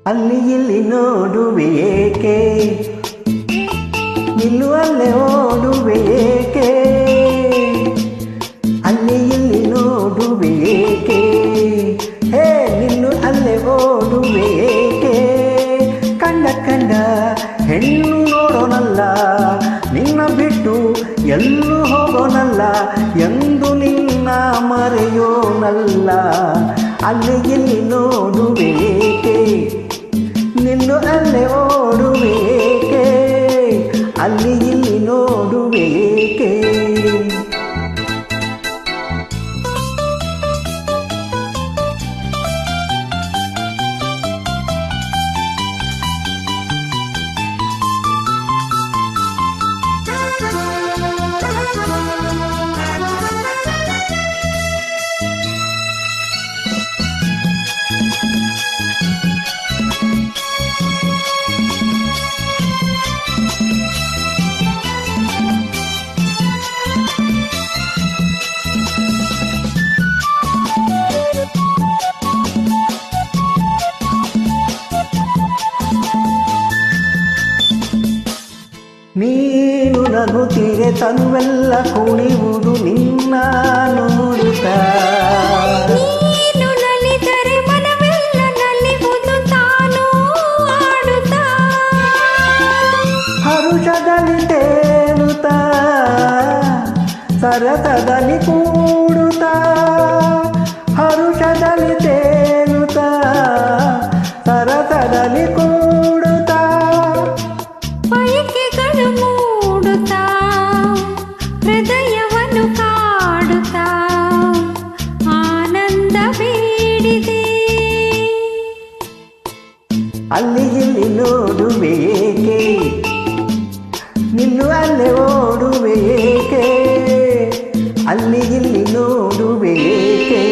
ಅಲ್ಲಿ ಇಲ್ಲಿ ನೋಡುವೆ ಏಕೆ, ನಿಲ್ಲು ಅಲ್ಲೇ ಓಡುವೆ ಏಕೆ, ಅಲ್ಲಿ ಇಲ್ಲಿ ನೋಡುವೆ ಏಕೆ, ಹೇ ನಿಲ್ಲು ಅಲ್ಲೇ ಓಡುವೆ ಏಕೆ. ಕಂಡ ಹೆಣ್ಣು ನೋಡೋನಲ್ಲ, ನಿನ್ನ ಬಿಟ್ಟು ಎಲ್ಲೂ ಹೋಗೋನಲ್ಲ, ಎಂದು ನಿನ್ನ ಮರೆಯೋನಲ್ಲ. ಅಲ್ಲಿ ಇಲ್ಲಿ ನೋಡುವೆ ಏಕೆ, ನಿಲ್ಲು ಅಲ್ಲೇ ಓಡುವೆ ಏಕೆ, ಅಲ್ಲಿ ಇಲ್ಲಿ ನೋಡುವೆ ಏಕೆ. ನೀನು ನಗುತ್ತೀರೆ ತನುವೆಲ್ಲ ಕುಣಿಯುವುದು ನಿನ್ನ ನೋಡುತ್ತಾ, ನೀನು ನಲಿದರೆ ಮನವೆಲ್ಲ ನಲಿವುದು ತಾನು ಆಡುತ್ತಾ, ಹರುಷದಲ್ಲಿ ತೇಲುತ್ತಾ ಸರಸದಲ್ಲಿ ಕೂಡುತ್ತಾ, ಹರುಷದಲ್ಲಿ ತೇಲುತ್ತಾ ಸರಸದಲ್ಲಿ ಕೂಡುತ್ತಾ, ಬಯಕೆಗಳು ಮೂಡುತ್ತಾ ಹೃದಯವನ್ನು ಕಾಡುತ್ತಾ ಆನಂದ ಬೇಡಿದೆ. ಅಲ್ಲಿ ಇಲ್ಲಿ ನೋಡುವೆ ಏಕೆ, ನಿಲ್ಲು ಅಲ್ಲೇ ಓಡುವೆ ಏಕೆ, ಅಲ್ಲಿ ಇಲ್ಲಿ ನೋಡುವೆ ಏಕೆ.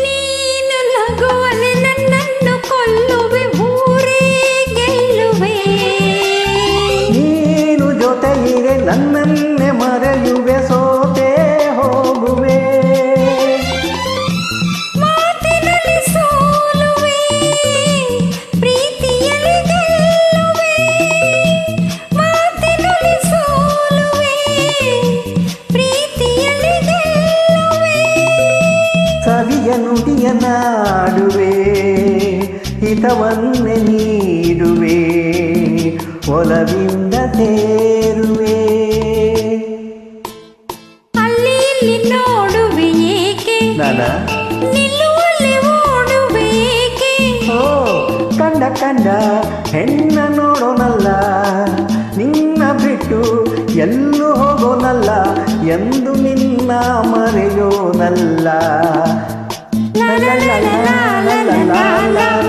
ನೀನು ನಗುವಲ್ಲಿ ನನ್ನನ್ನು ಕೊಲ್ಲುವೆ, ಊರೇ ಗೆಲ್ಲುವೆ. ನೀನು ಜೊತೆಯಿರೆ ನನ್ನನ್ನೇ ಮರೆಯುವೆ, ಸೋತೆ ಹೋಗುವೆ. ಮಾತಿನಲ್ಲಿ ಸೋಲುವೆ, ಪ್ರೀತಿಯಲ್ಲಿ ಗೆಲ್ಲುವೆ. ಮಾತಿನಲ್ಲಿ ಸೋಲುವೆ, ಪ್ರೀತಿಯಲ್ಲಿ ಗೆಲ್ಲುವೆ. ಸವಿಯ ನುಡಿಯ ನಾಡುವೆ, ಹಿತವನ್ನೇ ನೀಡುವೆ, ಒಲವಿಂದ ಸೇರುವೆ. ಅಲ್ಲಿ ಇಲ್ಲಿ ನೋಡುವೆ ಏಕೆ, ನಿಲ್ಲುವಲ್ಲಿ ಓಡುವೆ ಏಕೆ. ಓ ಕಂಡ ಹೆಣ್ಣ ನೋಡೋನಲ್ಲ, ನಿನ್ನ ಬಿಟ್ಟು ಎಲ್ಲೂ ಹೋಗೋನಲ್ಲ, ಎಂದು ನಿನ್ನ ಮರೆಯೋನಲ್ಲ. ಲ ಲ ಲ ಲ ಲ ಲ ಲ ಲ.